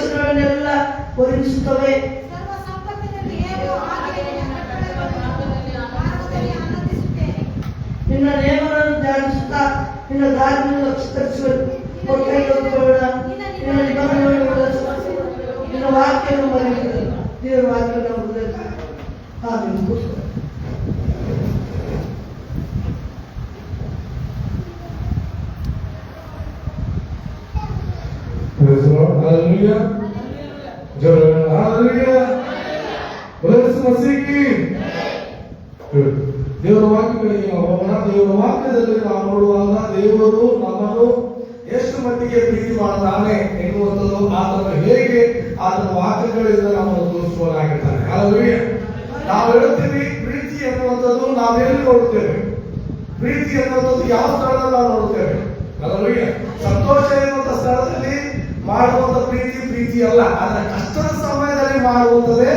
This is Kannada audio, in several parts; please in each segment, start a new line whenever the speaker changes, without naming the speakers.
ಕೆಲಸಗಳನ್ನೆಲ್ಲ ಒದಗಿಸುತ್ತವೆ. ನಿನ್ನ ನೇಮಗಳನ್ನು ಧ್ಯಾನಿಸುತ್ತಾ ನಿನ್ನ ದಾರಿಯನ್ನು ಲಕ್ಷಿಸುವರು. ನಿನ್ನ ನಿಬಂಧನೆಗಳನ್ನು ನಿನ್ನ ವಾಕ್ಯವನ್ನು ಮರೆಯುತ್ತದೆ. ದೇವರ ವಾಕ್ಯವನ್ನು ಹೃದಯದಲ್ಲಿ ಹಾಗೆ ಕೂರಿಸುತ್ತದೆ.
Hallelujah. Hallelujah. Bless Masihi. ದೇವರ ವಾಕ್ಯಗಳಿಗೆ ಹೋಗೋಣ. ದೇವರ ವಾಕ್ಯದಲ್ಲಿ ನಾವು ನೋಡುವಾಗ ದೇವರು ನಮ್ಮನ್ನು ಎಷ್ಟು ಮಟ್ಟಿಗೆ ಪ್ರೀತಿ ಮಾಡುತ್ತಾನೆ ಎನ್ನುವಂಥದ್ದು, ಆತನು ಹೇಗೆ ಆತನ ವಾಕ್ಯಗಳಿಂದ ನಮ್ಮನ್ನು ತೋರಿಸುವನಾಗಿದ್ದಾನೆ. Hallelujah. ನಾವು ಹೇಳುತ್ತೀವಿ ಪ್ರೀತಿ ಎನ್ನುವಂಥದ್ದು ನಾವೆಲ್ಲಿ ನೋಡುತ್ತೇವೆ? ಪ್ರೀತಿ ಎನ್ನುವಂಥದ್ದು ಯಾವ ಸ್ಥಳದಲ್ಲಿ ನಾವು ನೋಡುತ್ತೇವೆ? Hallelujah. ಸಂತೋಷ ಎನ್ನುವಂಥ ಸ್ಥಳದಲ್ಲಿ ಮಾಡುವಂತ ಪ್ರೀತಿ ಅಲ್ಲ, ಆದ್ರೆ ಕಷ್ಟದ ಸಮಯದಲ್ಲಿ ಮಾಡುವಂತದೇ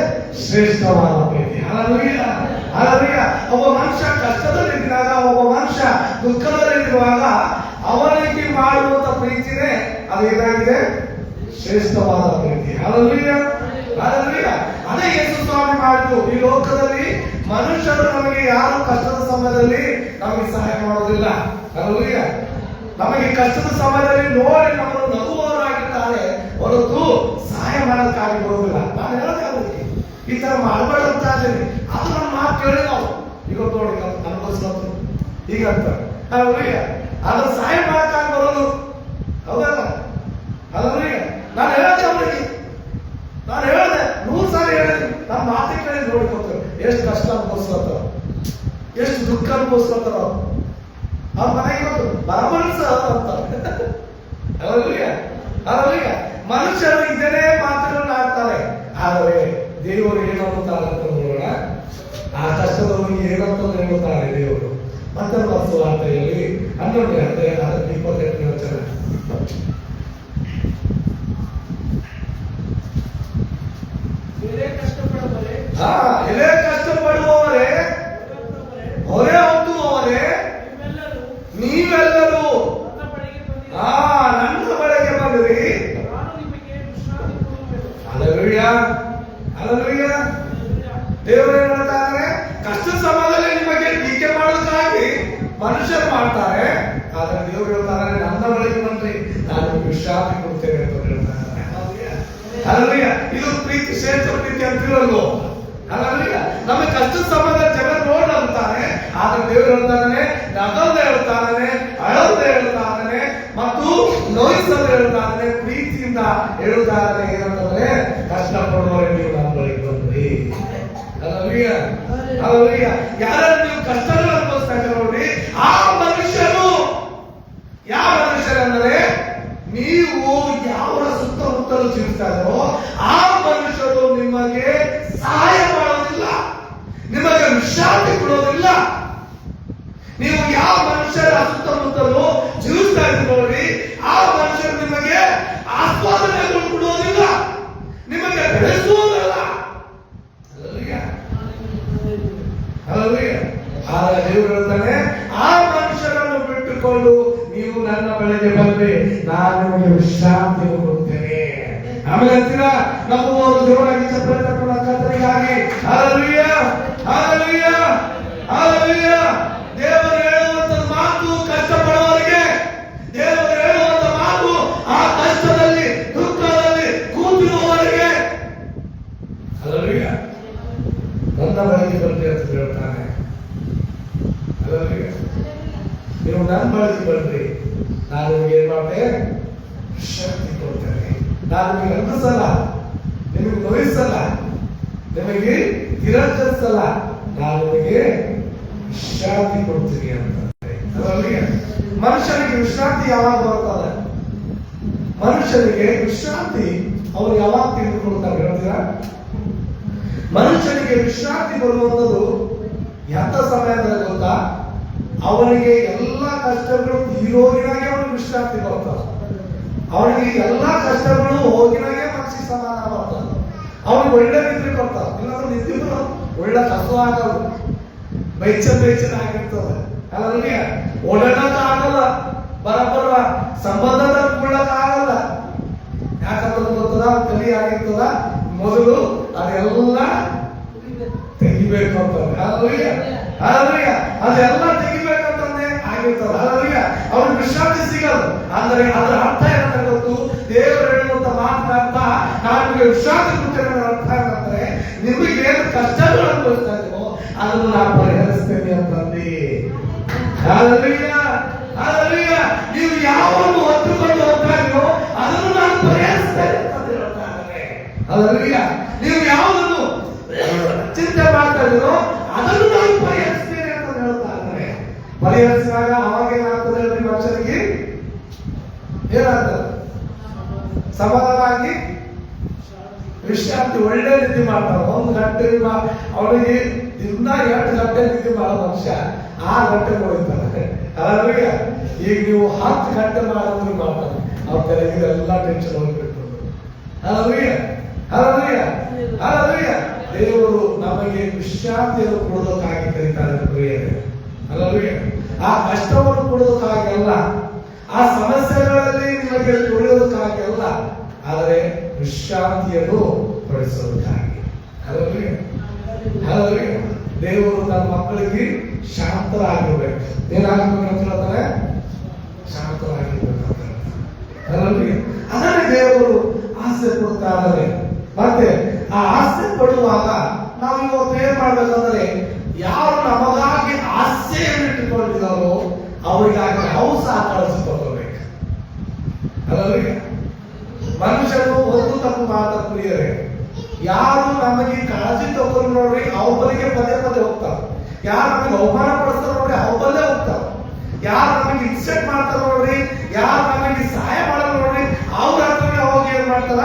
ಶ್ರೇಷ್ಠವಾದ ಪ್ರೀತಿ. Hallelujah. ಒಬ್ಬ ಮನುಷ್ಯ ಕಷ್ಟದಲ್ಲಿದ್ದಾಗ, ಒಬ್ಬ ಮನುಷ್ಯ ದುಃಖದಲ್ಲಿರುವಾಗ ಅವನಿಗೆ ಮಾಡುವಂತ ಪ್ರೀತಿನೇ ಅದೇನಾಗಿದೆ? ಶ್ರೇಷ್ಠವಾದ ಪ್ರೀತಿ. Hallelujah. ಅದೇ ಯೇಸು ಸ್ವಾಮಿ ಮಾಡಿದ್ದು. ಈ ಲೋಕದಲ್ಲಿ ಮನುಷ್ಯರು ನಮಗೆ ಯಾರು ಕಷ್ಟದ ಸಮಯದಲ್ಲಿ ನಮಗೆ ಸಹಾಯ ಮಾಡೋದಿಲ್ಲ. Hallelujah. ನಮಗೆ ಕಷ್ಟದ ಸಮಯದಲ್ಲಿ ನೋಡಿ ನಮ್ಮನ್ನು ನಗುವವರಾಗಿದ್ದಾರೆ ಹೊರತು ಸಹಾಯ ಮಾಡೋದಕ್ಕಾಗಿ ಬರೋದಿಲ್ಲ. ನಾನು ಹೇಳೋದಾಗುತ್ತೆ ಈ ತರ ಮಾಡಬೇಡ ಅಂತ ಇದ್ದೀನಿ. ಅದು ನಮ್ಮ ಮಾತು ಕೇಳಿ ನಾವು ಈಗ ನೋಡಿ ಅನುಭವಿಸ್ಬೋದು ಹೀಗಂತ. ಅದು ಸಹಾಯ ಮಾಡೋಕ್ಕಾಗಿ ಬರೋದು ಹೌದಲ್ಲ? ನಾನು ಹೇಳೋದೇ ಅವ್ರಿಗೆ, ನಾನು ಹೇಳಿದೆ 100 ಸಾರಿ ಹೇಳಿದೆ. ನಮ್ಮ ಮಾತಿ ಕೇಳಿ ನೋಡ್ಕೊತಾರೆ ಎಷ್ಟು ಕಷ್ಟ ಅನುಭವಿಸ್ಲತ್ತಾರ, ಎಷ್ಟು ದುಃಖ ಅನುಭವಿಸ್ಲತ್ತಾರ. ಅವ್ರ ಮನೆಗೆ ಬಂದು ಬರಮನಸ ಅಂತಾರೆ. ಮನುಷ್ಯರು ಇದನ್ನೇ ಮಾತುಗಳನ್ನ ಆಡ್ತಾರೆ. ಆದರೆ ದೇವರು ಏನಂತಾರೆ ಅಂತ ನೋಡೋಣ. ಆ ಕಷ್ಟದವರಿಗೆ ಏನಂತ ಹೇಳುತ್ತಾರೆ ದೇವರು. ಮತ್ತೊಂದು ವಾರ್ತೆಯಲ್ಲಿ 11ನೇ ಅಧ್ಯಾಯ 28ನೇ ವಚನ. ಎಲೆ ಕಷ್ಟಪಡುವವರೇ, ಹೊರೆ ಹೊತ್ತುವವರೇ, ನೀವೆಲ್ಲರೂ ನನ್ನ ಬಳಿಗೆ ಬಂದಿರಿ. Hallelujah. ದೇವರು ಏನ್ ಹೇಳ್ತಾರೆ? ಕಷ್ಟ ಸಮಯದಲ್ಲಿ ನಿಮಗೆ ಟೀಕೆ ಮಾಡೋದಕ್ಕಾಗಿ ಮನುಷ್ಯರು ಮಾಡ್ತಾರೆ, ಆದ್ರೆ ದೇವರು ಹೇಳ್ತಾರೆ ನನ್ನ ಬಳಿಗೆ ಬಂದ್ರಿ, ನಾನು ವಿಶ್ರಾಂತಿ ಕೊಡ್ತೇನೆ ಅಂತ ಹೇಳ್ತಾರೆ. ಇದು ಪ್ರೀತಿ, ಶ್ರೇಷ್ಠ ಪ್ರೀತಿ ಅಂತಿರೋದು. ನಮಗೆ ಕಷ್ಟದ ಸಮಯದಲ್ಲಿ ಜನ ನೋಡ್ ಅಂತಾನೆ, ಆದ್ರೆ ದೇವರು ಹೇಳ್ತಾನೆ ನಗಲ್ದೆ ಹೇಳ್ತಾನೆ, ಅಳಲ್ದೆ ಹೇಳ್ತಾನೆ, ಮತ್ತು ನೋಯಿಸಲು ಹೇಳ್ತಾನೆ, ಪ್ರೀತಿಯಿಂದ ಹೇಳುತ್ತಾನೆ. ಏನಂತಂದ್ರೆ ಕಷ್ಟಪಡುವವರೇ ನೀವು ನನ್ನ ಬಳಿಗೆ ಬಂದ್ರಿ. ಯಾರು ನೀವು ಕಷ್ಟಗಳು ಅನುಭವಿಸ್ತಾ ನೋಡಿ, ಆ ಮನುಷ್ಯರು ಯಾವ ಮನುಷ್ಯರಂದ್ರೆ ನೀವು ಯಾವ ಸುತ್ತಮುತ್ತಲು ಜೀವಿಸ್ತಾ ಇರೋ ಆ ಮನುಷ್ಯರು ನಿಮಗೆ ಸಹಾಯ ಮಾಡೋದಿಲ್ಲ, ನಿಮಗೆ ವಿಶ್ರಾಂತಿ ಕೊಡೋದಿಲ್ಲ. ನೀವು ಯಾವ ಮನುಷ್ಯರ ಸುತ್ತಮುತ್ತಲು ಜೀವಿಸ್ತಾ ಇದ್ದೀರಿ ನೋಡಿ, ಆ ಮನುಷ್ಯರು ನಿಮಗೆ ಆಸ್ವಾದನೆಗಳು ಕೊಡೋದಿಲ್ಲ, ನಿಮಗೆ ಬೆಳೆಸುವುದಿಲ್ಲ. ಆದ್ರೆ ದೇವರು ಹೇಳ್ತಾನೆ ಆ ಮನುಷ್ಯರನ್ನು ಬಿಟ್ಟುಕೊಂಡು ನೀವು ನನ್ನ ಬಳಿಗೆ ಬಂದ್ರೆ ನಾನು ನಿಮಗೆ ವಿಶ್ರಾಂತಿ ಕೊಡುತ್ತೇನೆ. ಆಮೇಲೆ ಅಂತೀರಾ ನಮ್ಮವರು ಜೋರಾಗಿ ಚಪ್ಪಲಿ ತಟ್ಟೋಣ ಕರ್ತನಿಗಾಗಿ. ದೇವರು ಹೇಳುವಂತ ಮಾತು ಕಷ್ಟಪಡುವವರಿಗೆ, ದೇವರು ಹೇಳುವಂತ ಮಾತು ಆ ಕಷ್ಟದಲ್ಲಿ ದುಃಖದಲ್ಲಿ ಕೂತಿರುವವರಿಗೆ ನನ್ನ ಬಳಿಗೆ ಬಂದ್ರೆ ಅಂತ ಹೇಳ್ತಾನೆ. ನೀವು ನನ್ನ ಬಳಿಗೆ ಬರ್ರಿ, ನಾನು ನಿಮಗೆ ಏನ್ ಮಾಡ್ತೇನೆ? ಶಕ್ತಿ ಕೊಡ್ತೇನೆ. ನಾನು ನಿಮಗೆ ಅಂದಿಸಲ್ಲ, ನಿಮಗೆ ನೋಯಿಸಲ್ಲ, ನಿಮಗೆ ತಿರಸ್ಕರಿಸಲ್ಲ, ನಾನು ನಿಮಗೆ ವಿಶ್ರಾಂತಿ ಕೊಡ್ತೀನಿ ಅಂತ. ಮನುಷ್ಯನಿಗೆ ವಿಶ್ರಾಂತಿ ಯಾವಾಗ ಬರ್ತದೆ? ಮನುಷ್ಯನಿಗೆ ವಿಶ್ರಾಂತಿ ಅವರು ಯಾವಾಗ ತಿಳಿದುಕೊಳ್ತಾರೆ ಹೇಳ್ತೀರಾ? ಮನುಷ್ಯನಿಗೆ ವಿಶ್ರಾಂತಿ ಬರುವಂಥದ್ದು ಎಂತ ಸಮಯದಲ್ಲಿ ಗೊತ್ತಾ? ಅವನಿಗೆ ಎಲ್ಲ ಕಷ್ಟಗಳು ತೀರೋಗಿನಾಗೆ ಅವನಿಗೆ ವಿಶ್ರಾಂತಿ ಬರ್ತದೆ. ಅವನಿಗೆ ಎಲ್ಲ ಕಷ್ಟಗಳು ಹೋಗಿನಾಗೆ ಮನಸ್ಸಿಗೆ ಸಮಾಧಾನ ಬರ್ತದೆ. ಅವನಿಗೆ ಒಳ್ಳೆ ನಿದ್ರೆ ಬರ್ತದೆ. ಇಲ್ಲಾಂದ್ರೆ ನಿದ್ದಿದ್ರು ಒಳ್ಳೆ ಕಸು ಆಗಲ್ಲ, ಬೇಚನ ಆಗಿರ್ತದೆ. ಅಲ್ಲಲ್ಲಿ ಓಡಾಡಕ ಆಗಲ್ಲ, ಬರಬರ ಸಂಬಂಧದ ಕೂಡಕ ಆಗಲ್ಲ. ಯಾಕಂದ್ರೆ ಗೊತ್ತದ ಆಗಿರ್ತದ, ಕಲಿ ಆಗಿರ್ತದ, ಮೊದಲು ಅದೆಲ್ಲ ತೆಗಿಬೇಕು ಅಂತಂದ್ರೆ ಅದೆಲ್ಲ ತೆಗಿಬೇಕಂತಂದ್ರೆ ಆಗಿರ್ತದ. ಅವ್ರಿಗೆ ವಿಶ್ರಾಂತಿ ಸಿಗಲ್ಲ. ಅಂದ್ರೆ ಅದರ ಅರ್ಥ ಏನಂತ ಗೊತ್ತು? ದೇವರು ಹೇಳುವಂತ ಮಾತನಾಡ್ತ ನಾನು ವಿಶ್ರಾಂತಿ ಕೊಡ್ತೇನೆ ಅರ್ಥ ಏನಂದ್ರೆ ನಿಮಗೆ ಏನು ಕಷ್ಟಗಳು ಅನುಭವಿಸ್ತಾ ಇದೀವೋ ಅದನ್ನು ನಾನು ಪರಿಹರಿಸ್ತೇನೆ ಅಂತಂದು. ನೀವು ಯಾವನ್ನು ಹೊತ್ತುಕೊಂಡು ಹೋಗ್ತಾ ಇದೀರೋ ಅದನ್ನು ನಾನು ಪರಿಹರಿಸ್ತೇನೆ ಅಂತ ಹೇಳ್ತಾ ಇದ್ದಾರೆ. ನೀವು ಯಾವುದನ್ನು ಚಿಂತೆ ಮಾಡ್ತಾ ಇದೀರೋ ಅದನ್ನು ನಾನು ಪರಿಹರಿಸ್ತೇನೆ ಅಂತ ಹೇಳ್ತಾ ಇದ್ದಾರೆ. ಪರಿಹರಿಸಿದಾಗ ಅವಾಗ ಏನಾಗ್ತದೆ ಹೇಳಿ? ಮನುಷ್ಯನಿಗೆ ಏನಾಗ್ತದೆ? ಸಮಾಧಾನವಾಗಿ ವಿಶ್ರಾಂತಿ, ಒಳ್ಳೆ ನಿದ್ದೆ ಮಾಡ್ತಾರೆ. 1 ಗಂಟೆ ಅವನಿಗೆ ದಿನ 2 ಗಂಟೆ ನಿದ್ದೆ ಮಾಡೋ ಮನುಷ್ಯ 6 ಗಂಟೆ ಹೋಗ್ತಾರೆ. ಈಗ ನೀವು 10 ಗಂಟೆ ಮಾಡಿದ್ರು ಮಾಡ್ತಾರೆ. ಅವ್ರ ತಲೆಗೆ ಎಲ್ಲ ಟೆನ್ಷನ್ ಹೋಗ್ಬಿಟ್ಟು. ದೇವರು ನಮಗೆ ವಿಶ್ರಾಂತಿಯನ್ನು ಕೊಡೋದಕ್ಕಾಗಿ ಕರೀತಾರೆ ಪ್ರಿಯರೇ. ಆ ಕಷ್ಟವನ್ನು ಕೊಡೋದಕ್ಕಾಗಲ್ಲ, ಆ ಸಮಸ್ಯೆಗಳಲ್ಲಿ ನಿಮಗೆ ತುಳಿಯೋದಕ್ಕಾಗಲ್ಲ, ಆದರೆ ವಿಶ್ರಾಂತಿಯನ್ನು ಪಡಿಸೋದಕ್ಕಾಗಿ. ದೇವರು ತನ್ನ ಮಕ್ಕಳಿಗೆ ಶಾಂತರಾಗಿರ್ಬೇಕು. ಏನಾಗಬೇಕು ಅಂತ ಹೇಳ್ತಾರೆ? ಶಾಂತರಾಗಿರ್ಬೇಕು ಅಂತ ಹೇಳ್ತಾರೆ. ಅದನ್ನೇ ದೇವರು ಆಸೆ ಪಡ್ತಾರೆ. ಮತ್ತೆ ಆ ಆಸೆ ಪಡುವಾಗ ನಾವು ಇವತ್ತು ಏನ್ ಮಾಡ್ಬೇಕಂದ್ರೆ, ಯಾರು ನಮಗಾಗಿ ಆಸೆಯನ್ನು ಇಟ್ಟುಕೊಂಡಿದ್ದಾರೋ ಅವರಿಗಾಗಿ ನಾವು ಸಹ ಕಳಿಸಿಕೊಳ್ಬೇಕು. ಮನುಷ್ಯರು ಒಂದು ತಪ್ಪು ಮಾತ ಪ್ರಿಯರೇ, ಯಾರು ನಮಗೆ ಕಾಳಜಿ ತಗೊಂಡು ನೋಡ್ರಿ ಅವರಿಗೆ ಪದೇ ಪದೇ ಹೋಗ್ತಾರೆ. ಯಾರು ನಮಗೆ ಅವಮಾನ ಪಡಿಸ್ತಾರೆ ನೋಡ್ರಿ ಅವರಲ್ಲೇ ಹೋಗ್ತಾರೆ. ಯಾರು ನಮಗೆ ಇನ್ಸೆಟ್ ಮಾಡ್ತಾರೆ ನೋಡ್ರಿ, ಯಾರು ನಮಗೆ ಸಹಾಯ ಮಾಡಲ್ಲ ನೋಡ್ರಿ ಅವ್ರ ಹತ್ರ ಅವಾಗ ಏನ್ ಮಾಡ್ತಾರ?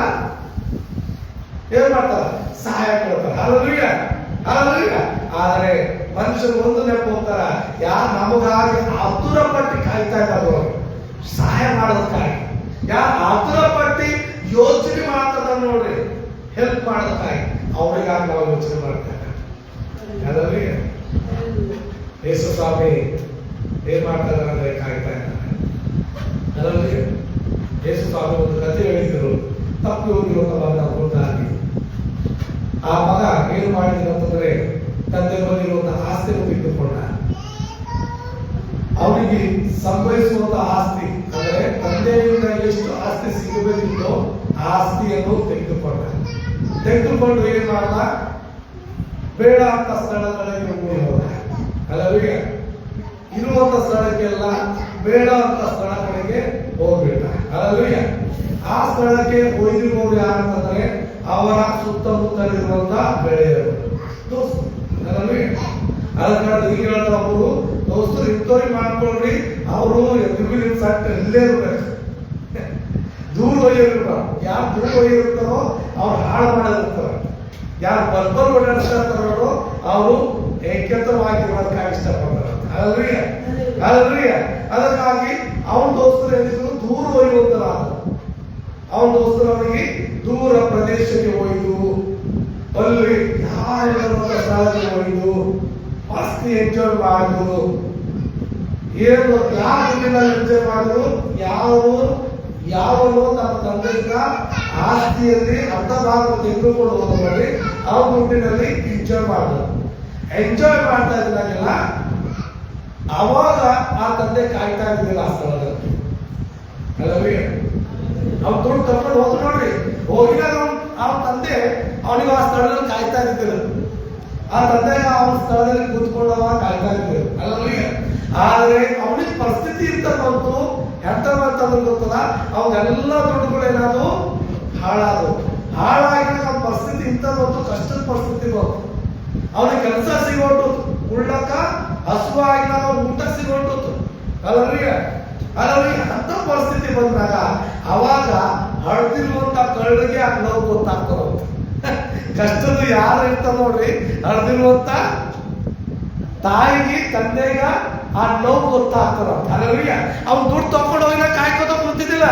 ಸಹಾಯ ಕೊಡ್ತಾರೆ. ಆದರೆ ಮನುಷ್ಯರು ಒಂದು ನೆನಪು ಹೋಗ್ತಾರ, ಯಾರು ನಮಗಾಗಿ ಆತುರ ಪಟ್ಟಿ ಕಾಯ್ತಾ ಇದ್ದಾರೆ ಸಹಾಯ ಮಾಡೋದಕ್ಕಾಗಿ, ಯಾರು ಆತುರ ಪಟ್ಟಿ ಯೋಚನೆ ಮಾಡ್ತಾರ ನೋಡ್ರಿ ಹೆಲ್ಪ್ ಮಾಡೋದಕ್ಕಾಗಿ, ಅವರಿಗಾಗಿ ನಾವು ಯೋಚನೆ ಮಾಡ್ತೇವೆ. ಯೇಸು ಸ್ವಾಮಿ ಏನ್ ಮಾಡ್ತಾರೆ ಅಂದ್ರೆ ಕಾಯ್ತಾ ಇದ್ದಾರೆ. ಯೇಸು ಸ್ವಾಮಿ ಒಂದು ಕಥೆ ಹೇಳಿದ್ರು. ತಪ್ಪಿ ಹೋಗಿರುವ ಮಗನ ಕುರಿತಾಗಿ ಆ ಮಗ ಏನು ಮಾಡಿದ್ರು ಅಂತಂದ್ರೆ, ತಂದೆ ಬಂದಿರುವಂತಹ ಆಸ್ತಿಯನ್ನು ಬಿಟ್ಟುಕೊಂಡ. ಅವನಿಗೆ ಸಂಭವಿಸುವಂತ ಆಸ್ತಿ ಅಂದ್ರೆ ತಂದೆಯಿಂದ ಎಷ್ಟು ಆಸ್ತಿ ಸಿಗಬೇಕಿತ್ತೋ ಆ ಆಸ್ತಿಯನ್ನು ತೆಗೆದುಕೊಂಡು ಏನ್ ಮಾಡ್ದ? ಬೇಡ ಅಂತ ಸ್ಥಳಗಳಿಗೆ ಓಡಿ ಹೋದ. ಇರುವಂತ ಸ್ಥಳಕ್ಕೆಲ್ಲ ಬೇಡ ಅಂತ ಸ್ಥಳಗಳಿಗೆ ಹೋಗ್ಬಿಟ್ಟ. ಆ ಸ್ಥಳಕ್ಕೆ ಒಯ್ದಿರುವವರು ಯಾರಂತಂದ್ರೆ ಅವರ ಸುತ್ತಮುತ್ತಲಿರುವಂತ ಬೆಳೆಯರು, ದೋಸ್ತರು. ಅವರು ದೋಸ್ತರು ಇಂಥವ್ರಿಗೆ ಮಾಡ್ಕೊಳ್ರಿ, ಅವರು ಎದುರು ಸಟ್ ಇಲ್ಲೇ ಇರ್ಬೇಕು, ದೂರ ಒಯ್ಯಿರ್ತಾರ. ಯಾರು ದೂರ ಒಯ್ಯಿರ್ತಾರೋ ಅವ್ರು ಹಾಳು ಮಾಡಿರ್ತಾರ. ಯಾರು ಬರ್ಬರ್ ಓಡಾಡ್ತಾರೋ ಅವರು ಏಕತ್ರವಾಗಿರೋದಕ್ಕಾಗಿ ಇಷ್ಟಪಡ್ತಾರೆ. ಅದಕ್ಕಾಗಿ ಅವನ ದೋಸ್ತರು ಏನಿದ್ರು ದೂರ ಒಯ್ಯುವಂತರ. ಅವನ ದೋಸ್ತರು ಅವನಿಗೆ ದೂರ ಪ್ರದೇಶಕ್ಕೆ ಒಯ್ದು ಅಲ್ಲಿ ಯಾರು ಸ್ಥಳಕ್ಕೆ ಒಯ್ದು ಮಸ್ತಿ ಎಂಜಾಯ್ ಮಾಡಿದ್ರು. ಏನು ಯಾವ ದುಡ್ಡಿನಲ್ಲಿ ಎಂಜಾಯ್ ಮಾಡಿದ್ರು? ಯಾವನು ತನ್ನ ತಂದೆಯಿಂದ ಆಸ್ತಿಯಲ್ಲಿ ಅರ್ಧ ಭಾಗ ತೆಗೆದುಕೊಂಡು ಹೋದಲ್ಲಿ ಆ ದುಡ್ಡಿನಲ್ಲಿ ಎಂಜಾಯ್ ಮಾಡ್ತಾ ಇದ್ದಾಗೆಲ್ಲ ಅವಾಗ ಆ ತಂದೆ ಕಾಯ್ತಾ ಇದ್ದಿಲ್ಲ ಆ ಸ್ಥಳದಲ್ಲಿ. ಅವ್ನು ದುಡ್ಡು ತಗೊಂಡು ಹೋದ್ರು ನೋಡ್ರಿ, ಹೋಗಿದಾಗ ಅವನ ತಂದೆ ಅವನಿಗೆ ಆ ಸ್ಥಳದಲ್ಲಿ ಕಾಯ್ತಾ ಇದ್ದಿಲ್ಲ. ಆ ತಂದೆ ಅವನ ಸ್ಥಳದಲ್ಲಿ ಕೂತ್ಕೊಂಡವ ಕಾಯ್ತಾ ಇದ್ದಿಲ್ಲ. ಆದ್ರೆ ಅವನಿಗೆ ಪರಿಸ್ಥಿತಿ ಇಂತ ಬಂತು, ಎಂತಂದ್ರೆ ಗೊತ್ತದ, ಅವನ್ನೆಲ್ಲ ದುಡ್ಡುಗಳು ಏನಾದ್ರು ಹಾಳಾಗಿ ಅವನ ಪರಿಸ್ಥಿತಿ ಇಂತ ಬಂತು, ಕಷ್ಟದ ಪರಿಸ್ಥಿತಿ ಬಂತು. ಅವನಿಗೆ ಕೆಲಸ ಸಿಗೋಟು, ಉಳ್ಳಕ ಹಸುವಾಗಿ ಊಟ ಸಿಗೋಟು. ಅಂತ ಪರಿಸ್ಥಿತಿ ಬಂದಾಗ ಅವಾಗ ಹಡ್ದಿರುವಂತ ಕಳ್ಳಿಗೆ ಆ ನೋವು ಗೊತ್ತಾಗ್ತದ. ಕಷ್ಟದ ಯಾರು ಇರ್ತಾರ ನೋಡ್ರಿ, ಹಡ್ದಿರುವಂತ ತಾಯಿಗೆ ತಂದೆಗ ಆ ನೋವು ಗೊತ್ತಾಗ್ತದ. ಅವ್ನು ದುಡ್ಡು ತಗೊಂಡು ಹೋಗಿನ ಕಾಯ್ಕೋತ ಕೂತಿದ್ದಿಲ್ಲ.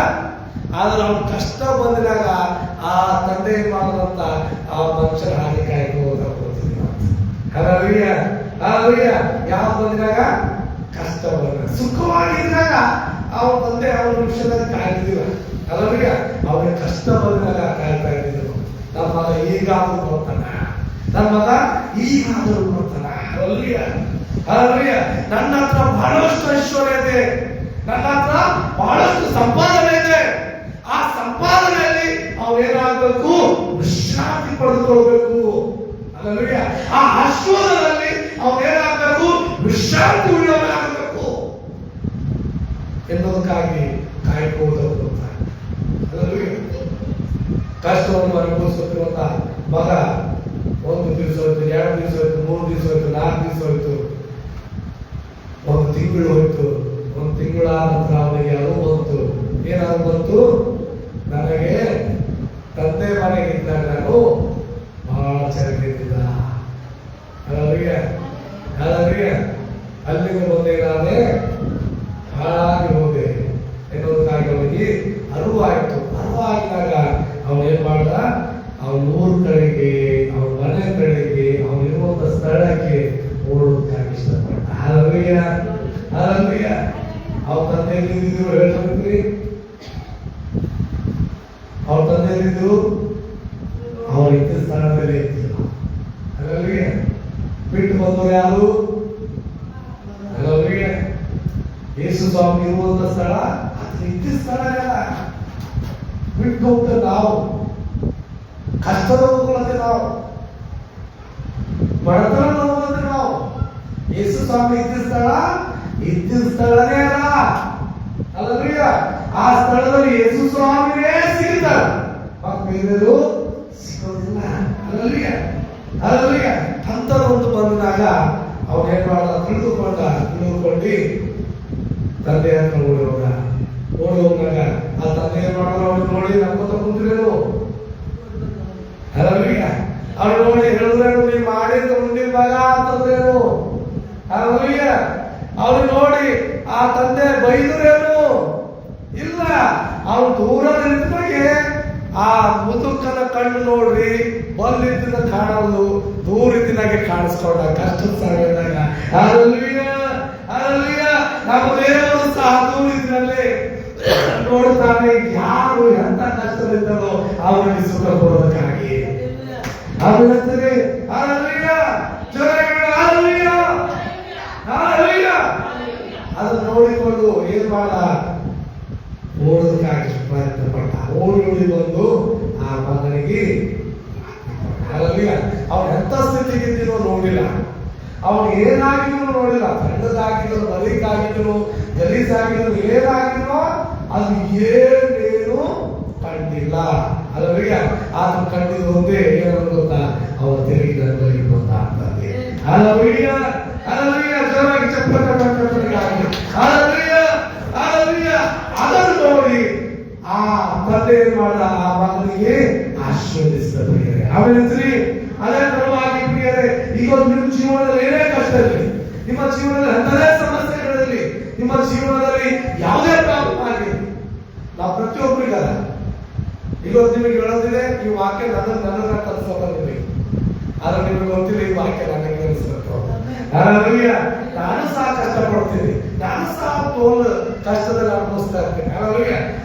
ಆದ್ರೆ ಅವ್ನ ಕಷ್ಟ ಬಂದಿದಾಗ ಆ ತಂದೆ ಮಾಡುವಂತ ಆ ಮನುಷ್ಯರ ಹಾಗೆ ಕಾಯ್ಕೋತ ಕೂತಿದ್ದಿಲ್ಲ. ಯಾವ ಬಂದಿದಾಗ ಕಷ್ಟ ಬಂದಾಗ, ಸುಖವಾಗಿದ್ದಾಗ ಅವನ ತಂದೆ ಅವನ ವಿಷಯದಲ್ಲಿ ಕಾಯ್ದಿಲ್ಲ. ಅವನಿಗೆ ಕಷ್ಟ ಬಂದಾಗ ಕಾಯ್ತಾ ಮಗ ಈಗಾದರೂ ಬರ್ತಾನ, ನನ್ನ ಮಗ ಈಗಾದರೂ ಬರ್ತಾನ. ಹಲ್ಲೆಲೂಯಾ. ನನ್ನ ಹತ್ರ ಬಹಳಷ್ಟು ಐಶ್ವರ್ಯ ಇದೆ, ನನ್ನ ಹತ್ರ ಬಹಳಷ್ಟು ಸಂಪಾದನೆ ಇದೆ. ಆ ಸಂಪಾದನೆಯಲ್ಲಿ ಅವನೇನಾಗಬೇಕು, ವಿಶ್ರಾಂತಿ ಪಡೆದುಕೊಳ್ಬೇಕು. ಹಲ್ಲೆಲೂಯಾ. ಆ ಆಶೀರ್ವಾದದಲ್ಲಿ ಅವನೇನಾಗಬೇಕು, ವಿಶ್ರಾಂತಿ ಉಳ್ಳವನಾಗಬೇಕು ಎನ್ನುವುದಕ್ಕಾಗಿ ಕಾಯ್ಕೊಳ್ಳುವುದು. ಹಲ್ಲೆಲೂಯಾ. ಕಷ್ಟವನ್ನು ಅನುಭವಿಸುತ್ತಿರುವಂತ ಮಗ 1 ದಿವಸ ಹೋಯ್ತು, 2 ದಿವಸ ಹೋಯ್ತು, 3 ದಿವಸ ಹೋಯ್ತು, 4 ದಿವಸ ಹೋಯ್ತು, 1 ತಿಂಗಳು ಹೋಯ್ತು. 1 ತಿಂಗಳ ನಂತರ ಅವನಿಗೆ ಅರಿವು ಬಂತು. ಏನಾದ್ರು ಬಂತು, ನನಗೆ ತಂದೆ ಮನೆಗಿದ್ದಾಗ ನಾನು ಬಹಳ ಚೆನ್ನಾಗಿದ್ದ. ಹಲ್ಲೆಲೂಯಾ. ಅಲ್ಲಿಗೆ ಬಂದೇನಾದ್ರೆ ಹಾಳಾಗಿ ಹೋದೆ ಎನ್ನುವುದಕ್ಕಾಗಿ ಅವನಿಗೆ ಅರಿವಾಯಿತು. ಅರಿವಾಗಿದ್ದಾಗ ಅವನು ಏನ್ ಮಾಡ್ದ, ಅವನ ಊರ ಕಡೆಗೆ, ಅವನ ಮನೆ ಕಡೆಗೆ, ಅವನಿರುವಂತ ಸ್ಥಳಕ್ಕೆ ಓಡೋದಕ್ಕಾಗಿ ಇಷ್ಟಪಟ್ಟ. ಹಲ್ಲೆಲೂಯಾ. ಅವ್ರ ತಂದೆ ಎಲ್ಲಿದ್ರು ಹೇಳ್ತೀರಿ, ಅವ್ರ ತಂದೆ ಎಲ್ಲಿದ್ರು, ಅವ್ರ ಇದ್ದ ಸ್ಥಳದಲ್ಲಿ ಇದ್ರು. ಹಲ್ಲೆಲೂಯಾ. ಬಿಟ್ಟು ಬಂದವರು ಯಾರು? ಹಲ್ಲೆಲೂಯಾ. ಯೇಸು ಸ್ವಾಮಿ ಇರುವಂತ ಸ್ಥಳ, ಅದು ಇದ್ದ ಸ್ಥಳ ಬಿಟ್ಟು ಹೋಗ್ತೇವೆ ನಾವು. ಕಷ್ಟದ ಹೋಗುವಂತೆ ನಾವು, ಬಡತನ ಹೋಗುವಂತೆ ನಾವು. ಯೇಸು ಸ್ವಾಮಿ ಇದ್ದ ಸ್ಥಳನೇ ಅಲ್ಲ. ಹಲ್ಲೆಲೂಯಾ. ಆ ಸ್ಥಳದಲ್ಲಿ ಯೇಸು ಸ್ವಾಮಿನೇ ಸಿಗುತ್ತಾರೆ, ಬೇರೆಯವರು ಸಿಗೋದಿಲ್ಲ. ಹಲ್ಲೆಲೂಯಾ. ಅಂತದೊಂದು ಬಂದಾಗ ಅವನೇನ್ ಮಾಡ, ತಿಳಿದುಕೊಂಡು ತಂದೆ ಹತ್ರ ಓಡಿ ಹೋದಾಗ ಆ ತಂದೆ ಏನ್ ಮಾಡೋರು, ಅವ್ನು ನೋಡಿ ನಮ್ಗೊತ್ತ ಕುಂತಿರೇನು. ಹಲ್ಲೆಲೂಯಾ. ಅವ್ರು ನೋಡಿ ಹೇಳಿದ್ರೇನು, ನೀವು ಮಾಡಿದ ಮುಂದಿನ ಭಾಗ ಅಂತಂದ್ರೇನು. ಹಲ್ಲೆಲೂಯಾ. ಅವ್ರು ನೋಡಿ ಆ ತಂದೆ ಬೈದ್ರೇನು ಇಲ್ಲ. ಅವ್ರು ದೂರ ನಿಂತಾಗೆ ಆ ಮುದುಕನ ಕಣ್ಣು ನೋಡ್ರಿ, ಬಲ್ಲಿದ್ದ ಕಾಣಲು ದೂರಿದ್ದಿನಾಗೆ ಕಾಣಿಸ್ಕೊಂಡ ಕಷ್ಟದ ಸಮಯದಾಗ. ಹಲ್ಲೆಲೂಯಾ. ನಮ್ಮ ದೇವರು ಸಹ ದೂರಿದ್ರಲ್ಲಿ ನೋಡ್ತಾನೆ, ಯಾರು ಎಂತ ಕಷ್ಟದಿದ್ದರೋ ಅವರಿಗೆ ಸುಖ ಕೊಡೋದಕ್ಕಾಗಿ. ಅಭಿನಂದನೆ. ಹಲ್ಲೆಲೂಯಾ. ಅದನ್ನು ನೋಡಿಕೊಂಡು ಏನ್ ಮಾಡ, ಓಡೋದಕ್ಕಾಗಿ ಪ್ರಯತ್ನ ಪಟ್ಟ. ಓಡಿ ಬಂದು ಆ ಮಗನಿಗೆ, ಅವನ ಎಂತ ಸ್ಥಿತಿಗಿದ್ದೀನೋ ನೋಡಿಲ್ಲ, ಅವನು ಏನಾಗಿದ್ರು ನೋಡಿಲ್ಲ. ಸಣ್ಣದಾಗಿದ್ರು, ಬರೀಕಾಗಿದ್ರು, ಗಲೀಜಾಗಿದ್ರು, ಏನಾಗಿದ್ರು ಅದು ಏನೇನು ಕಂಡಿಲ್ಲ. ಹಲ್ಲೆಲೂಯಾ. ಆತ ಕಂಡಿದ್ದು ಒಂದೇ, ಏನನ್ನು ಗೊತ್ತಾ, ಅವರ ತೆರಿಗೆ ಗೊತ್ತಾ ಅಂತಂದೆ. ಹಲ್ಲೆಲೂಯಾ. ಜೋರಾಗಿ ಚಪ್ಪಲಿ. ಅದನ್ನು ನೋಡಿ ಆ ತಂದೆ ಏನ್ ಮಾಡ, ಆ ಮಗನಿಗೆ ಆಶೀರ್ವದಿಸಿದ. ಆಮೇಲೆ ಅದೇ ಪರವಾಗಿ ಪ್ರಿಯರೇ, ಈಗ ನಿಮ್ಮ ಜೀವನದಲ್ಲಿ ಏನೇ ಕಷ್ಟ ಇರಲಿ, ನಿಮ್ಮ ಜೀವನದಲ್ಲಿ ಎಂಥದೇ ಸಮಸ್ಯೆಗಳಿರಲಿ, ನಿಮ್ಮ ಜೀವನದಲ್ಲಿ ಯಾವುದೇ ಪ್ರಾಬ್ಲಮ್ ಆಗಿರಲಿ, ನಾವು ಪ್ರತಿಯೊಬ್ಬರಿಗಲ್ಲ. ಇವತ್ತು ನಿಮಗೆ ಹೇಳೋದಿದೆ, ಈ ವಾಕ್ಯ ನನ್ನ ಕಲಿಸೋದಿಲ್ಲ, ಆದ್ರೆ ನಿಮಗೆ ಗೊತ್ತಿಲ್ಲ ಈ ವಾಕ್ಯ ನನಗೆ ಕಲಿಸ್ಬೇಕು. ನಾನು ಸಹ ಕಷ್ಟಪಡ್ತೀನಿ, ನಾನು ಸಹ ತೋಲ್ ಕಷ್ಟದಲ್ಲಿ ಅನುಭವಿಸ್ತಾ ಇರ್ತೀನಿ.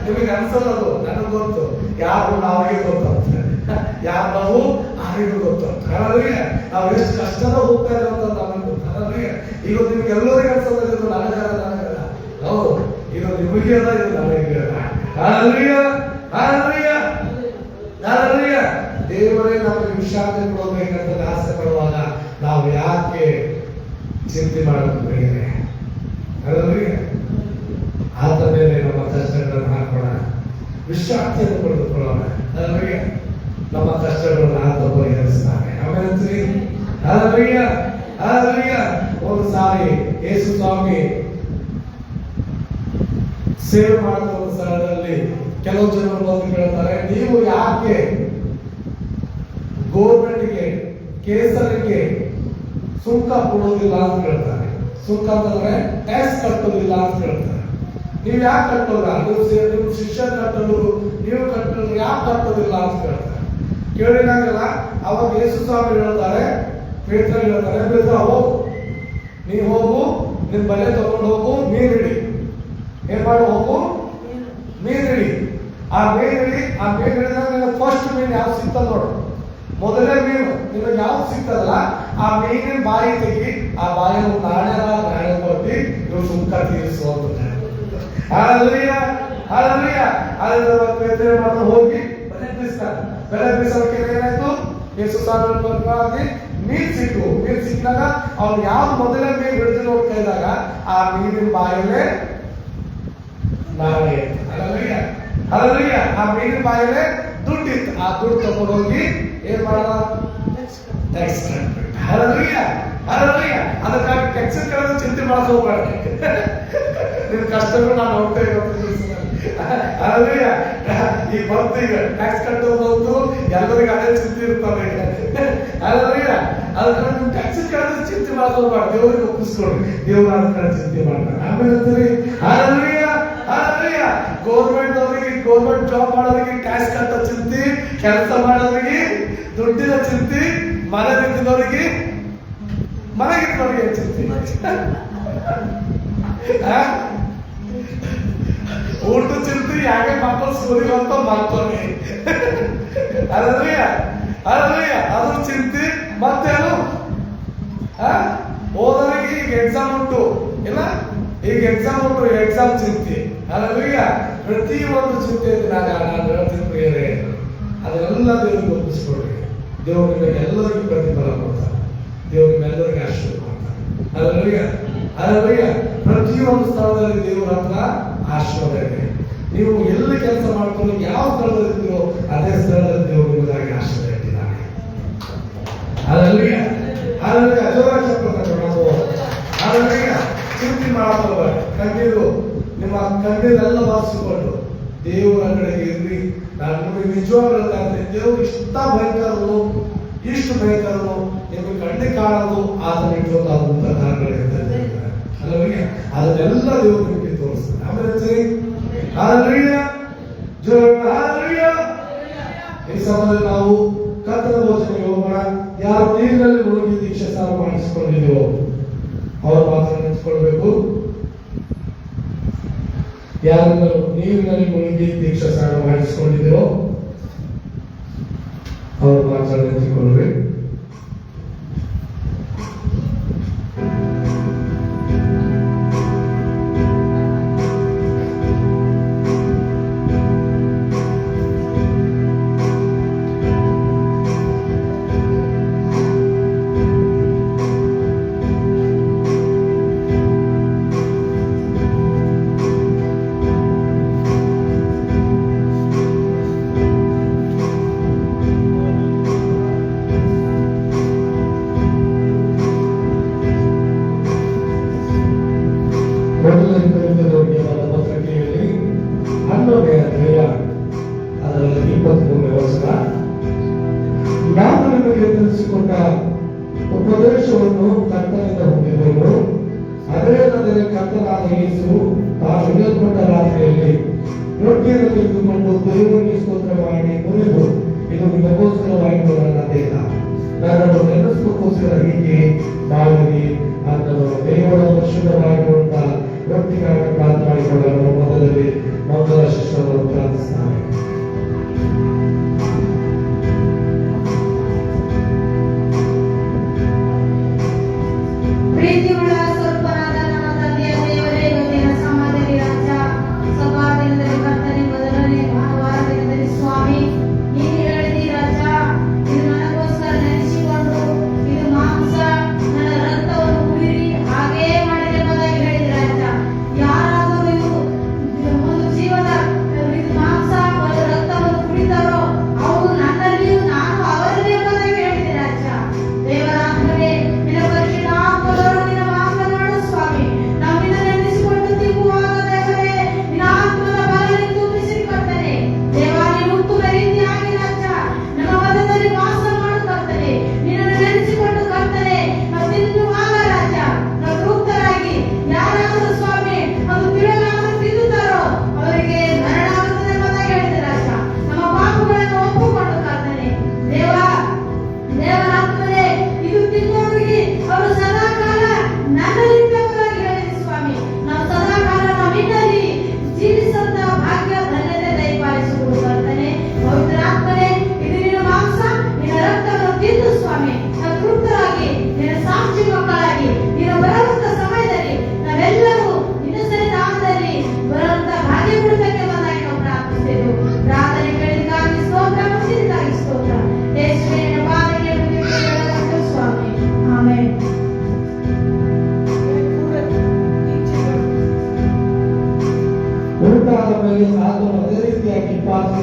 ನಿಮಗೆ ಅನ್ಸೋದು ನನಗೆ ಗೊತ್ತು, ಯಾರು ನಾವಿಗೆ ಗೊತ್ತಾಗ್ತದೆ, ಯಾರು ನಾವು ಅವರಿಗೂ ಗೊತ್ತಾಗ್ತದೆ. ನಾವು ಎಷ್ಟು ಕಷ್ಟದ ಹೋಗ್ತಾ ಇದ್ದೇವೆ ಅಂತ ನಮಗೆ ಗೊತ್ತು. ಈಗ ನಿಮ್ಗೆ ಎಲ್ಲರಿಗೂ ಅನ್ಸೋದು ನನಗಲ್ಲ, ಹೌದು, ಇದು ನಿಮಗೆ ಅಲ್ಲ, ಇದು ನನಗೆ ಅಲ್ಲ. ದೇವರೇ ನಮಗೆ ವಿಶ್ರಾಂತಿ ಕೊಡಬೇಕಂತ ಆಸೆ ಪಡುವಾಗ ನಾವು ಯಾಕೆ ಚಿಂತೆ ಮಾಡಬೇಕು ಬೇರೆ? ಆತ ಮೇಲೆ ನಮ್ಮ ಕಷ್ಟಗಳನ್ನು ಹಾಕೋಣ, ವಿಶ್ರಾಂತಿಯನ್ನು ಪಡೆದುಕೊಳ್ಳೋಣ. ನಮ್ಮ ಕಷ್ಟಗಳನ್ನು ಆತ ಪರಿಹರಿಸ್ತಾನೆ. ಆಮೇಲೆ ಒಂದು ಸಾರಿ ಯೇಸು ಸ್ವಾಮಿ ಸೇವೆ ಮಾಡುವ ಒಂದು ಸ್ಥಳದಲ್ಲಿ ಕೆಲವು ಜನರು ಬಂದು ಕೇಳ್ತಾರೆ, ನೀವು ಯಾಕೆ ಗೌರ್ಮೆಂಟ್ಗೆ, ಕೇಸರಿಗೆ ಸುಂಕ ಕೊಡೋದಿಲ್ಲ ಅಂತ ಹೇಳ್ತಾರೆ. ಸುಂಕ ಅಂತಂದ್ರೆ ಟ್ಯಾಕ್ಸ್ ಕಟ್ಟೋದಿಲ್ಲ ಅಂತ ಹೇಳ್ತಾರೆ. ನೀವು ಯಾಕೆ ಕಟ್ಟೋಲ್ಲ? ನೀವು ಶಿಕ್ಷಣ ಕಟ್ಟಲು, ನೀವು ಕಟ್ಟಲು ಯಾಕೆ ಕಟ್ಟೋದಿಲ್ಲ ಅಂತ ಹೇಳ್ತಾರೆ. ಕೇಳಿದಾಗಲ್ಲ ಅವಾಗ ಯೇಸು ಸ್ವಾಮಿ ಹೇಳ್ತಾರೆ, ಪೇತ್ರ ಹೇಳ್ತಾರೆ, ಪೇತ್ರ ಹೋಗು, ನೀ ಹೋಗು, ನಿನ್ ಬಲೆ ತಗೊಂಡು ಹೋಗು, ನೀರಿಡಿ. ಏನ್ ಮಾಡಿ ಹೋಗು, ನೀರಿಡಿ. ಆ ಮೇನ್ ಹಿಡಿದಾಗ ಫಸ್ಟ್ ಮೀನ್ ಯಾವ ಸಿಗ್ತದ ನೋಡು, ಮೊದಲೇ ಮೀನು ನಿಮಗೆ ಯಾವ್ದು ಸಿಗ್ತದಲ್ಲ ಆ ಮೀನಿನ ಬಾಯಿ ತೆಗಿ, ಆ ಬಾಯಿನ ನಾಣ್ಯ ಕೊಟ್ಟು ಇವ್ರು ಸುಂಕ ತೀರಿಸುವಂತ ಹೋಗಿ ಬೆಲೆ ಬೀಸ್ತಾರೆ. ಬೆಲೆ ಬೀಸೋಕೆ ಏನಾಯ್ತು, ಯೇಸು ಸಾರ್ವಜನಿಕವಾಗಿ ಮೀನ್ ಸಿಕ್ಕಿದಾಗ ಅವ್ನು ಯಾವ್ದು ಮೊದಲೇ ಮೀನು ಹಿಡಿದು ಹೋಗ್ತಾ ಇದ್ದಾಗ ಆ ಮೀನಿನ ಬಾಯಲ್ಲೇ ನಾಳೆ ಆ ಮೀನಿನ ಬಾಯಲ್ಲೇ ದುಡ್ಡಿತ್ತು. ಆ ದುಡ್ಡು ತಗೊಂಡು ಹೋಗಿ ಏನ್ ಮಾಡಲ್ಲ, ಟ್ಯಾಕ್ಸ್ ಅದಕ್ಕಾಗಿ ಟ್ಯಾಕ್ಸ್ ಕಳೆದ ಚಿಂತೆ ಮಾಡಕ್ ಹೋಗ್ಬೇಡ. ನಿನ್ ಕಷ್ಟಗಳು ನಾನು ಹೋಗ್ತಾ ಇರೋದು ಈಗ ಬಂತು, ಈಗ ಟ್ಯಾಕ್ಸ್ ಕಟ್ಟೋದು ಬಂತು, ಎಲ್ಲರಿಗೂ ಅದೇ ಚಿಂತೆ ಇರ್ತಾರೆ. ಅದಕ್ಕೆ ನೀವು ಟ್ಯಾಕ್ಸ್ ಕಳೆದ ಚಿಂತೆ ಮಾಡಕ್ ಹೋಗ್ಬೇಡ, ದೇವ್ರಿಗೆ ಒಪ್ಪಿಸ್ಕೊಡಿ, ದೇವ್ರ ಅದಕ್ಕೆ ಚಿಂತೆ ಮಾಡ್ತಾರೆ. ಆಮೇಲೆ ಗೌರ್ಮೆಂಟ್ ಜಾಬ್ ಮಾಡೋರಿಗೆ ಟ್ಯಾಕ್ಸ್ ಕಟ್ಟೋ ಚಿಂತೆ, ಕೆಲಸ ಮಾಡೋರಿಗೆ ದುಡ್ಡಿನ ಚಿಂತೆ, ಮನೆ ಬಿದ್ದಿದವರಿಗೆ ಚಿಂತೆ, ಊಟ ಚಿಂತೆ, ಯಾಕೆ ಮಕ್ಕಳು ಸ್ಕೂಲಿಗೆ ಅಂತ ಮಾಡ್ತಾರೆ. ಅದ್ರ ಚಿಂತೆ. ಮತ್ತೇನು, ಓದೋರಿಗೆ ಈಗ ಎಕ್ಸಾಮ್ ಉಂಟು ಇಲ್ಲ, ಈಗ ಎಕ್ಸಾಮ್ ಚಿಂತೆ. ಪ್ರತಿ ಒಂದು ಚಿಂತೆ ನಾನು ಹೇಳ್ತೀನಿ ಪ್ರಿಯರೇ, ಅದೆಲ್ಲ ದೇವರಿಗೆ ಒಪ್ಪಿಸ್ಕೊಡ್ರಿ. ದೇವರು ನಿಮಗೆ ಎಲ್ಲರಿಗೂ ಪ್ರತಿಫಲ ಕೊಡ್ತಾರೆ, ದೇವರು ನಿಮ್ಮೆಲ್ಲರಿಗೂ ಆಶೀರ್ವಾದ ಮಾಡ್ತಾರೆ. ಪ್ರತಿಯೊಂದು ಸ್ಥಳದಲ್ಲಿ ದೇವರ ಹತ್ರ ಆಶೀರ್ವಾದ ಇದೆ. ನೀವು ಎಲ್ಲಿ ಕೆಲಸ ಮಾಡ್ಕೊಂಡು ಯಾವ ಸ್ಥಳದಲ್ಲಿದ್ದೀರೋ ಅದೇ ಸ್ಥಳದಲ್ಲಿ ದೇವರು ನಿಮಗಾಗಿ ಆಶೀರ್ವಾದ ಇಟ್ಟಿದ್ದಾನೆ. ಚಿಂತೆ ಮಾಡಲ್ಲ, ಕಣ್ಣೀರು ನಿಮ್ಮ ಕಣ್ಣೀರೆಲ್ಲ ಬಾರಿಸಿಕೊಂಡು ದೇವರ ಕಡೆಗೆ ಇರ್ರಿ. ನಾನು ನಿಮಗೆ ನಿಜವಾಗ್ಲೂ ಹೇಳ್ತಾ ಇದ್ದೀನಿ, ದೇವರು ಇಷ್ಟು ಭಯಂಕರನು ನಿಮಗೆ ಕಣ್ಣಿ ಕಾಣಲು ಆತನ ಇಟ್ಟುವಂತ ಕಾರಣಗಳಿರ್ತದೆ. ಅದನ್ನೆಲ್ಲ ದೇವರು ನಿಮಗೆ ತೋರಿಸ್ತಾರೆ. ಆಮೇಲೆ ಈ ಸಮಯದಲ್ಲಿ ನಾವು ಕರ್ತನ ಭೋಜನೆಗೆ ಹೋಗೋಣ. ಯಾರು ನೀರಿನಲ್ಲಿ ಮುಳುಗಿ ದೀಕ್ಷೆ ಸ್ನಾನ ಮಾಡಿಸಿಕೊಂಡಿದೆಯೋ ಅವರು ಮಾತ್ರ ನಿಂತ್ಕೊಳ್ಬೇಕು. ಯಾರನ್ನು ನೀರಿನಲ್ಲಿ ಮುಳುಗಿ ದೀಕ್ಷಾ ಸ್ನಾನ ಮಾಡಿಸಿಕೊಂಡಿದೆಯೋ ಅವರು ಮಾತ್ರ ನಿಂತುಕೊಳ್ಳಿ. ಪತ್ರಿಕೆಯಲ್ಲಿ 11ನೇ ಅಧ್ಯಾಯ ಅದರಲ್ಲಿ 23ನೇ ವಚನ, ನಾನು ನಿಮಗೆ ತಿಳಿಸಿಕೊಟ್ಟ ಉಪದೇಶವನ್ನು ಕರ್ತನಿಂದ ಹೊಂದಿದೆನು. ಅದೇನೆಂದರೆ ಕರ್ತನಾದ ಯೇಸು ತಾನು ಇಳಿಯಲ್ಪಟ್ಟ ರಾತ್ರಿಯಲ್ಲಿ ರೊಟ್ಟಿಯನ್ನು ತೆಗೆದುಕೊಂಡು ದೇವರಿಗೆ ಸ್ತೋತ್ರ ಮಾಡಿ ಮುರಿದು, ಇದು ನಿಮಗೋಸ್ಕರವಾಗಿರುವ ನನ್ನ ದೇಹ, ನನ್ನನ್ನು ನೆನೆಸ್ಕೋಸ್ಕರ ಹೀಗೆ ಮಾಡಿರಿ ಅನ್ನಲು ದೇವರ ಪರಿಶುದ್ಧವಾಗಿರುವಂತ ರೊಟ್ಟಿಗಾಗಿ ಪ್ರಾರ್ಥನೆ ಮಾಡಿಕೊಳ್ಳಲು ಮೊದಲಲ್ಲಿ ಮಂಗಲ ಶಿಷ್ಯರನ್ನು ಪ್ರಾರ್ಥಿಸುತ್ತಾರೆ.
ಪ್ರೀತಿಯುಳ್ಳ ಸ್ವರೂಪನಾದ ನಮ್ಮ ತಂದೆಯ ದೇವರೇ, ಇವತ್ತಿನ ಸಮಾಧಿಯಲ್ಲಿ ರಾಜ ಸಭಾದಿನದಲ್ಲಿ ಕರ್ತನೆ ಮೊದಲನೇ ಭಾನುವಾರದಿನದಲ್ಲಿ ಸ್ವಾಮಿ ನೀನು ಹೇಳಿದಿ ರಾಜ, ಇದು ನನಗೋಸ್ಕರ ನೆನೆಸಿಕೊಂಡು ಇದು ಮಾಂಸ ನನ್ನ ರಕ್ತವನ್ನು ಕುಡಿಯಿರಿ, ಹಾಗೆಯೇ ಮಾಡಿರಿ ಎಂಬುದಾಗಿ ಹೇಳಿದ ರಾಜ. ಯಾರಾದರೂ ಇದು ಒಂದು ಜೀವದ ಇದು ಮಾಂಸ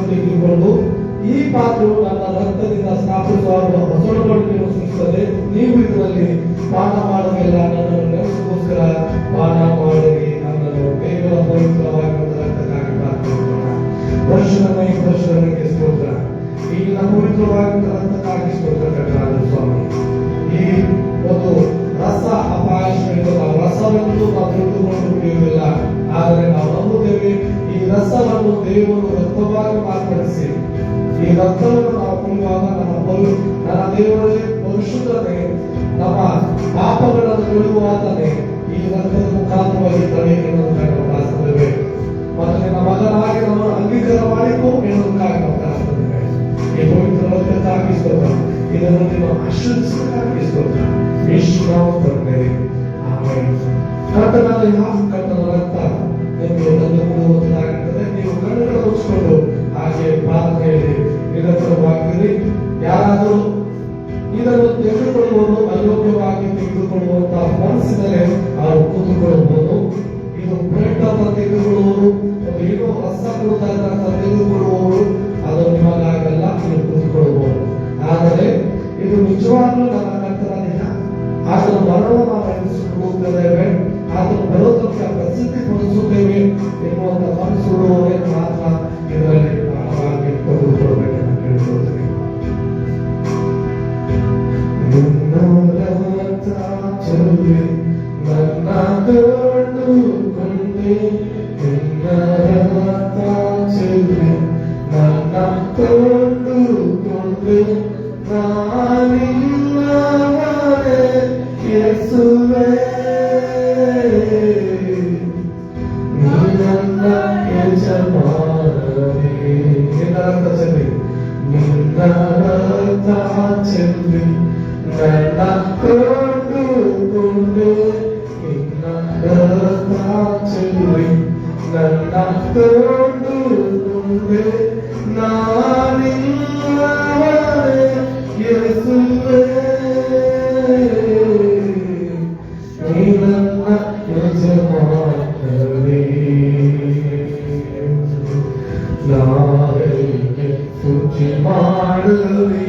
ತೆಗೆದುಕೊಂಡು ಈ ಪಾತ್ರವು ನನ್ನ ರಕ್ತದಿಂದ ಸ್ಥಾಪಿಸುವ ಹೊಸ ಒಡಂಬಡಿಕೆಯನ್ನು ಸೂಚಿಸುತ್ತದೆ. ನೀವು ಇದರಲ್ಲಿ ಪಾನ ಮಾಡುವುದಿಲ್ಲ, ನನ್ನನ್ನು ನೆನಪಿಗೋಸ್ಕರ ಪಾನ ಮಾಡಿರಿ ಅನ್ನಲು ದೇವರ ಪವಿತ್ರವಾಗಿರುವ ರಕ್ತಕ್ಕಾಗಿ ಪ್ರಾರ್ಥನೆ ಮಾಡೋಣ. ವರ್ಷಕ್ಕೆ ಸ್ತೋತ್ರ. ಈ ನಮ್ಮ ಪವಿತ್ರವಾಗಿರುವ ರಕ್ತಕ್ಕಾಗಿ ಸ್ತೋತ್ರ ಕರ್ತನಾದ ಸ್ವಾಮಿ. ಈ ಒಂದು ರಸ ಅಪಾಯದಿಂದ ನಾವು ರಸವನ್ನು ನಾವು ತಿಳಿದುಕೊಂಡು ಕುಡಿಯುವುದಿಲ್ಲ, ಆದರೆ ನಾವು ನಂಬುತ್ತೇವೆ ಈ ರಸವನ್ನು ದೇವರು ರಕ್ತವಾಗಿ ಮಾರ್ಪಡಿಸಿ ಈ ರಕ್ತವನ್ನು ನಾವು ಕುಡಿಯುವಾಗ ನನ್ನ ದೇವರೇ ಪರಿಶುದ್ಧತೆ, ನಮ್ಮ ಪಾಪಗಳನ್ನು ತೊಳೆಯುವಾತನೇ ಈ ರಕ್ತದ ಮುಖಾಂತರವಾಗಿ ತಡೆ ಎನ್ನುವುದಕ್ಕಾಗಿ ನಾವು ಪ್ರಾರ್ಥಿಸುತ್ತೇವೆ. ಮತ್ತು ನಿನ್ನ ಮಗನಾಗಿ ನಮ್ಮನ್ನು ಅಂಗೀಕಾರ ಮಾಡಿಕೊ ಎನ್ನುವುದಕ್ಕಾಗಿ ನಾವು ಪ್ರಾರ್ಥಿಸುತ್ತೇವೆ. ಈ ಪವಿತ್ರ ರಕ್ತಕ್ಕಾಗಿ ಸ್ತೋತ್ರ. ಇದನ್ನು ನೀವು ಆಶೀರ್ವದಿಸುವುದಕ್ಕಾಗಿ ಸ್ತೋತ್ರ. ಯೇಸುವಿನ ತಂದೆ, ಆಮೆನ್. ಕರ್ತನ ರಕ್ತ ನಿಮಗೆ ತಂದು ಕೊಡುವುದಾಗಿರುತ್ತದೆ. ನೀವು ಕಣ್ಣುಗಳನ್ನು ಮುಚ್ಚಿಕೊಂಡು ಹಾಗೆ ಪ್ರಾರ್ಥನೆಯಲ್ಲಿ ನಿರತವಾಗಿರಿ. ಯಾರಾದರೂ ಇದನ್ನು ತೆಗೆದುಕೊಳ್ಳುವುದು ಅಯೋಗ್ಯವಾಗಿ ತೆಗೆದುಕೊಳ್ಳುವಂತಹ ಮನಸ್ಸಿನಲ್ಲಿ ಅವರು ಕೂತುಕೊಳ್ಳಬಹುದು. ಇದು ಬ್ರೆಡ್ ಅಂತ ತೆಗೆದುಕೊಳ್ಳುವುದು, ಏನು ರಸ ಕೊಡುತ್ತಾರೆ ತೆಗೆದುಕೊಳ್ಳುವವರು ಅದು ನಿಮಗಾಗಲ್ಲ, ನೀವು ಕೂತುಕೊಳ್ಳಬಹುದು. ಆದರೆ ಇದು ನಿಜವಾಗ್ಲೂ ನನ್ನ ಕರ್ತನ ದೇಹ, ಆತನ ಮರಣವನ್ನು ನಾವು ಎನಿಸಿಕೊಳ್ಳುತ್ತೇವೆ, ಆತನ ಬರೋದಕ್ಕೆ ಪ್ರಸಿದ್ಧಿ ಪಡಿಸುತ್ತೇವೆ ಎನ್ನುವಂತ ಮನಸ್ಸುಳ್ಳವರೇ ಮಾತ್ರ ಇದರಲ್ಲಿ ಪ್ರಾಣವಾಗಿ ತೆಗೆದುಕೊಳ್ಳಬೇಕೆಂದು ಕೇಳಿಕೊಳ್ಳುತ್ತೇನೆ. ನನ್ನ ಕಂಡುಕೊಂಡೆ, ನನ್ನ ಕಂಡುಕೊಂಡೆ, ನಾನಿಲ್ಲವರೆ ಯೇಸುವೇ, ನನ್ನ ಯಜಮಾನನೇ. ನಿನ್ನ ರಕ್ತ ಚೆಲ್ಲಿ, ನಿನ್ನ ರಕ್ತ ಚೆಲ್ಲಿ ನನ್ನ ಕಂಡುಕೊಂಡೆ, ನಿನ್ನ ರಕ್ತ ಚೆಲ್ಲಿ ನನ್ನ ಕಂಡುಕೊಂಡೆ, ನಾನಿಲ್ಲವರೆ ಯೇಸುವೇ, ನೀ ನನ್ನ ಯಜಮಾನನೇ. ನಾಳೆಗೆ ಸ್ತುತಿ ಮಾಡಲಿ,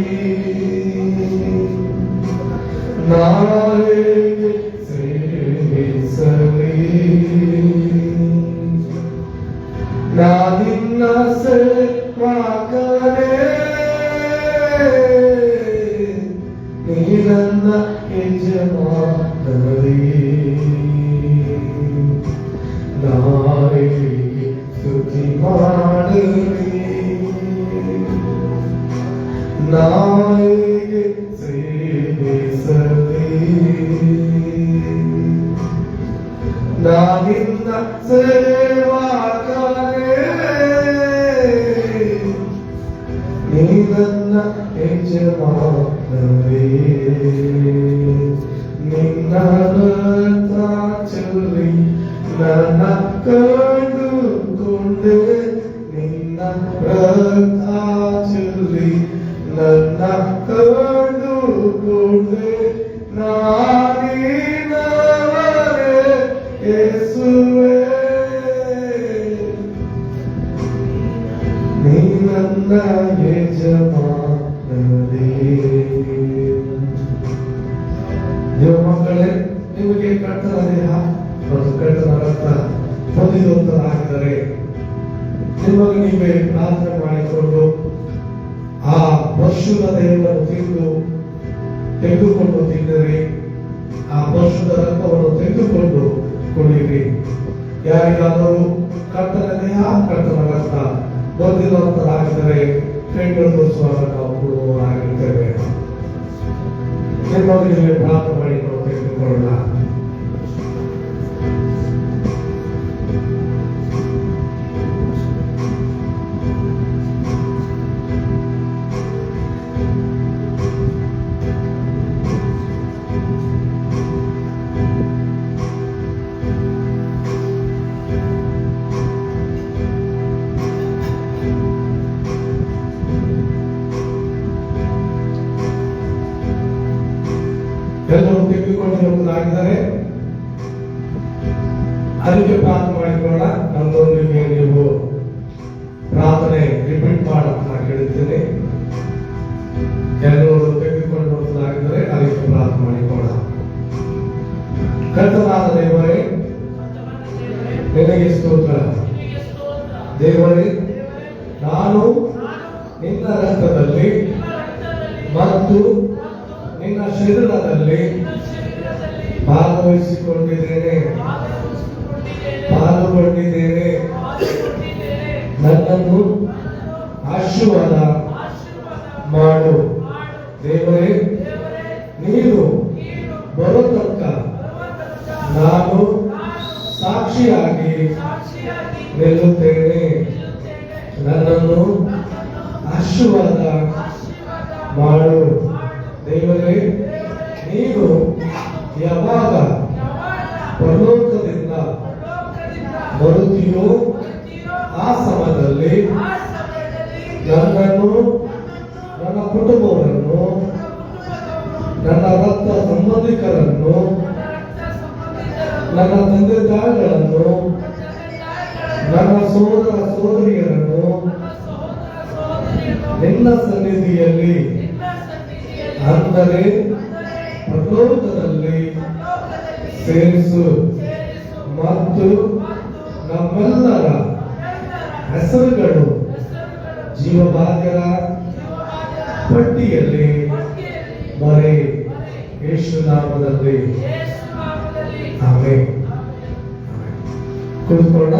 ನಾಳೆಗೆ ಸೇವಿಸಲಿ, ನಾನಿನ್ನ ಸೇವಕನೇ, ನೀ ನನ್ನ ಯಜಮಾನನೇ. ನಾಳೆಗೆ ಸ್ತುತಿ ಮಾಡಲಿ, ನಾಳೆಗೆ ಸೇವಿಸಲಿ, ನಾನಿನ್ನ ಸೇವಕನೇ, ನೀ ನನ್ನ ಯಜಮಾನನೇ. ನಿನ್ನ ರಕ್ತ ಚೆಲ್ಲಿ ನನ್ನ ಕಂಡುಕೊಂಡೆ, ನಿನ್ನ ರಕ್ತ ಚೆಲ್ಲಿ ನನ್ನ ಕಂಡುಕೊಂಡೆ, ನಾನಿಲ್ಲವರೆ ಯೇಸುವೇ, ನೀ ನನ್ನ ಯಜಮಾನನೇ. ದೇವ ಮಕ್ಕಳೇ, ನಿಮಗೆ ಕರ್ತನ ದೇಹ ಮತ್ತು ಕರ್ತನ ರಕ್ತ ಹೊಂದಿರುವಂತರಾಗಿದ್ದರೆ ನಿಮಗೆ ನೀವೇ ಪ್ರಾರ್ಥನೆ ಮಾಡಿಕೊಂಡು ಆ ಪರಿಶುದ್ಧ ದೇಹವನ್ನು ತೆಗೆದುಕೊಂಡು ತಿನ್ನಿರಿ, ಆ ಪರಿಶುದ್ಧ ರಕ್ತವನ್ನು ತೆಗೆದುಕೊಂಡು ಕುಡಿಯಿರಿ. ಯಾರಿಗಾದರೂ ಕರ್ತನ ದೇಹ ಕರ್ತನ ರಕ್ತ ಹೊಂದಿರುವಂತರಾಗಿದ್ದರೆ ಕೈಗಳು ತೋರಿಸುವಾಗ ನಾವು ಕೊಡುವವರಾಗಿರ್ತೇವೆ. ನಿಮಗೆ ನೀವೇ ಪ್ರಾರ್ಥನೆ ಮಾಡಿ ನಾವು ತೆಗೆದುಕೊಳ್ಳೋಣ. ಎಲ್ಲರೂ ತೆಗೆದುಕೊಂಡಿರುವುದಾಗಿದ್ದರೆ ಅದಕ್ಕೆ ಪ್ರಾರ್ಥನೆ ಮಾಡಿಕೊಳ್ಳೋಣ. ನಮ್ಮೊಂದಿಗೆ ನೀವು ಪ್ರಾರ್ಥನೆ ರಿಪೀಟ್ ಮಾಡಿ. ಹೇಳ್ತೀನಿ. ಕೆಲವರು ತೆಗೆದುಕೊಂಡು ಹೋಗುವುದಾಗಿದ್ದರೆ ಅದಕ್ಕೆ ಪ್ರಾರ್ಥನೆ ಮಾಡಿಕೊಳ್ಳ. ಕರ್ತನಾದ ದೇವರೇ, ನಿನಗೆ ಸ್ತೋತ್ರ. ದೇವರೇ, ನಾನು ನಿನ್ನ ರಕ್ತದಲ್ಲಿ ಮತ್ತು ನಿನ್ನ ಶರೀರದಲ್ಲಿ ಪಾಲ್ಗೊಳಿಸಿಕೊಂಡಿದ್ದೇನೆ. ನನ್ನನ್ನು ಆಶೀರ್ವಾದ ಮಾಡು. ದೇವರೇ, ನೀನು ಬರತಕ್ಕ ನಾನು ಸಾಕ್ಷಿಯಾಗಿ ನಿಲ್ಲುತ್ತೇನೆ. ನನ್ನನ್ನು ಆಶೀರ್ವಾದ ಮಾಡು. ದೇವರೇ, ನೀನು ಯಾವಾಗ ಪರಲೋಕದಿಂದ ಬರುತ್ತೀಯೋ ಆ ಸಮಯದಲ್ಲಿ ನನ್ನನ್ನು, ನನ್ನ ಕುಟುಂಬವನ್ನು, ನನ್ನ ರಕ್ತ ಸಂಬಂಧಿಕರನ್ನು, ನನ್ನ ತಂದೆ ತಾಯಿಗಳನ್ನು, ನನ್ನ ಸೋದರ ಸೋದರಿಯರನ್ನು ನಿನ್ನ ಸನ್ನಿಧಿಯಲ್ಲಿ, ಅಂದರೆ ಪರಲೋಕದಲ್ಲಿ ಸೇರಿಸು ಮತ್ತು ನಮ್ಮೆಲ್ಲರ ಹೆಸರುಗಳು ಜೀವಭಾಗ್ಯರ ಪಟ್ಟಿಯಲ್ಲಿ ಬರೆ. ಯೇಸು ನಾಮದಲ್ಲಿ ಆಮೆನ್. ಕುಳಿತುಕೊಳ್ಳೋಣ.